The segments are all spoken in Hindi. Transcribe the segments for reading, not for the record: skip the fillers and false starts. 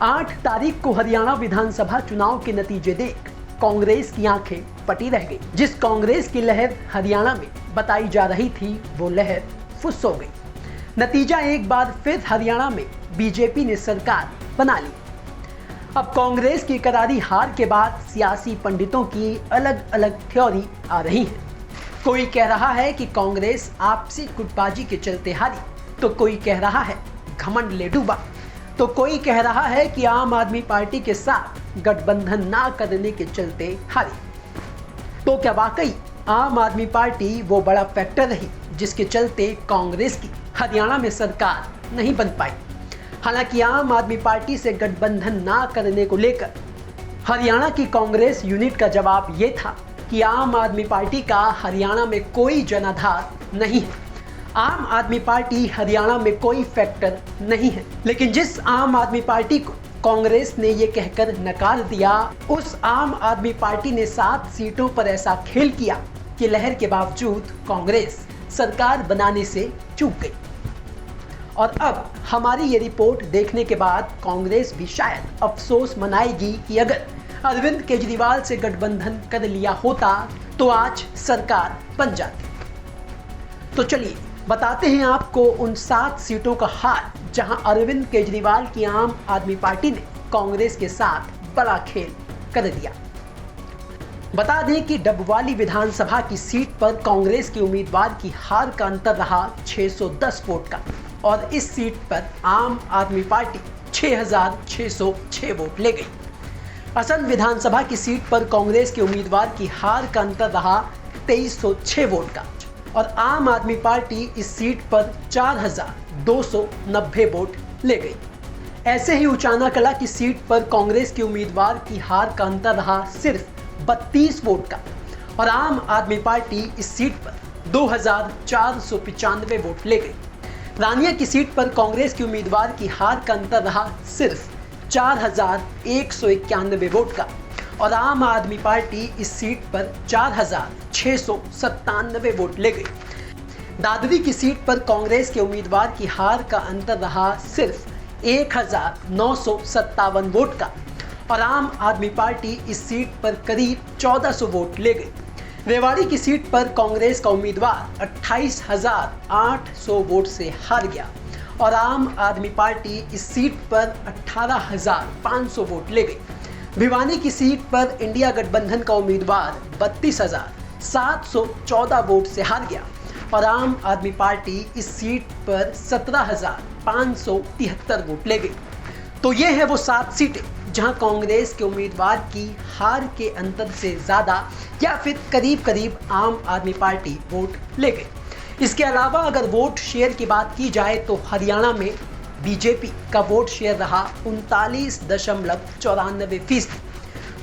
8 तारीख को हरियाणा विधानसभा चुनाव के नतीजे देख कांग्रेस की आंखें पटी रह गई। जिस कांग्रेस की लहर हरियाणा में बताई जा रही थी वो लहर फुस हो गई। नतीजा एक बार फिर हरियाणा में बीजेपी ने सरकार बना ली। अब कांग्रेस की करारी हार के बाद सियासी पंडितों की अलग अलग थ्योरी आ रही है। कोई कह रहा है कि कांग्रेस आपसी गुटबाजी के चलते हारी, तो कोई कह रहा है घमंड ले डूबा, तो कोई कह रहा है कि आम आदमी पार्टी के साथ गठबंधन ना करने के चलते हारी। तो क्या वाकई आम आदमी पार्टी वो बड़ा फैक्टर रही जिसके चलते कांग्रेस की हरियाणा में सरकार नहीं बन पाई? हालांकि आम आदमी पार्टी से गठबंधन ना करने को लेकर हरियाणा की कांग्रेस यूनिट का जवाब ये था कि आम आदमी पार्टी का हरियाणा में कोई जनाधार नहीं है, आम आदमी पार्टी हरियाणा में कोई फैक्टर नहीं है। लेकिन जिस आम आदमी पार्टी को कांग्रेस ने ये कहकर नकार दिया, उस आम आदमी पार्टी ने 7 सीटों पर ऐसा खेल किया कि लहर के बावजूद कांग्रेस सरकार बनाने से चूक गई। और अब हमारी ये रिपोर्ट देखने के बाद कांग्रेस भी शायद अफसोस मनाएगी कि अगर अरविंद केजरीवाल से गठबंधन कर लिया होता तो आज सरकार बन जाती। तो चलिए बताते हैं आपको उन 7 सीटों का हाल जहां अरविंद केजरीवाल की आम आदमी पार्टी ने कांग्रेस के साथ बड़ा खेल कर दिया। बता दें कि डबवाली विधानसभा की सीट पर कांग्रेस के उम्मीदवार की हार का अंतर रहा 610 वोट का और इस सीट पर आम आदमी पार्टी 6606 वोट ले गई। असम विधानसभा की सीट पर कांग्रेस के उम्मीदवार की हार का अंतर रहा 2306 वोट का और आम आदमी पार्टी इस सीट पर 4290 वोट ले गई। ऐसे ही उचाना कला की सीट पर कांग्रेस के उम्मीदवार की हार का अंतर रहा सिर्फ 32 वोट का और आम आदमी पार्टी इस सीट पर 2495 वोट ले गई। रानिया की सीट पर कांग्रेस के उम्मीदवार की हार का अंतर रहा सिर्फ 4191 वोट का और आम आदमी पार्टी इस सीट पर 4697 वोट ले गई। दादरी की सीट पर कांग्रेस के उम्मीदवार की हार का अंतर रहा सिर्फ 1957 वोट का और आम आदमी पार्टी इस सीट पर करीब 1400 वोट ले गई। रेवाड़ी की सीट पर कांग्रेस का उम्मीदवार 28,800 वोट से हार गया और आम आदमी पार्टी इस सीट पर 18,500 वोट ले गई। भिवानी की सीट पर इंडिया गठबंधन का उम्मीदवार 32,714 वोट से हार गया और आम आदमी पार्टी इस सीट पर 17,573 वोट ले गई। तो ये है वो 7 सीटें जहां कांग्रेस के उम्मीदवार की हार के अंतर से ज़्यादा या फिर करीब करीब आम आदमी पार्टी वोट ले गई। इसके अलावा अगर वोट शेयर की बात की जाए तो हरियाणा में बीजेपी का वोट शेयर रहा 39.94%,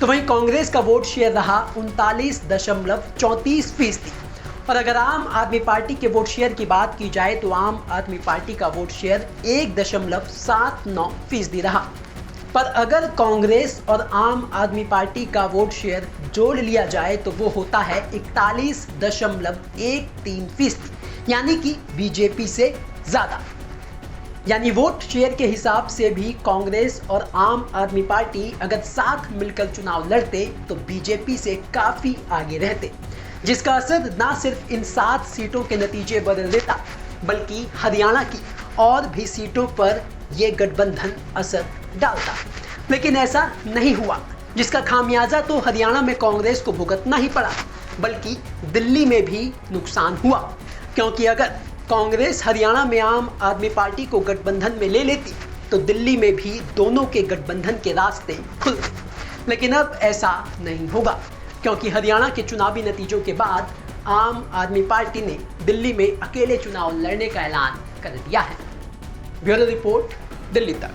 तो वहीं कांग्रेस का वोट शेयर रहा 39.34%। और अगर आम आदमी पार्टी के वोट शेयर की बात की जाए तो आम आदमी पार्टी का वोट शेयर 1.79% रहा। पर अगर कांग्रेस और आम आदमी पार्टी का वोट शेयर जोड़ लिया जाए तो वो होता है 41.13%, यानी कि बीजेपी से ज़्यादा। यानी वोट शेयर के हिसाब से भी कांग्रेस और आम आदमी पार्टी अगर साथ मिलकर चुनाव लड़ते तो बीजेपी से काफ़ी आगे रहते, जिसका असर ना सिर्फ इन 7 सीटों के नतीजे बदल देता बल्कि हरियाणा की और भी सीटों पर यह गठबंधन असर डालता। लेकिन ऐसा नहीं हुआ, जिसका खामियाजा तो हरियाणा में कांग्रेस को भुगतना ही पड़ा बल्कि दिल्ली में भी नुकसान हुआ, क्योंकि अगर कांग्रेस हरियाणा में आम आदमी पार्टी को गठबंधन में ले लेती तो दिल्ली में भी दोनों के गठबंधन के रास्ते खुलते। लेकिन अब ऐसा नहीं होगा, क्योंकि हरियाणा के चुनावी नतीजों के बाद आम आदमी पार्टी ने दिल्ली में अकेले चुनाव लड़ने का ऐलान कर दिया है। ब्यूरो रिपोर्ट, दिल्ली तक।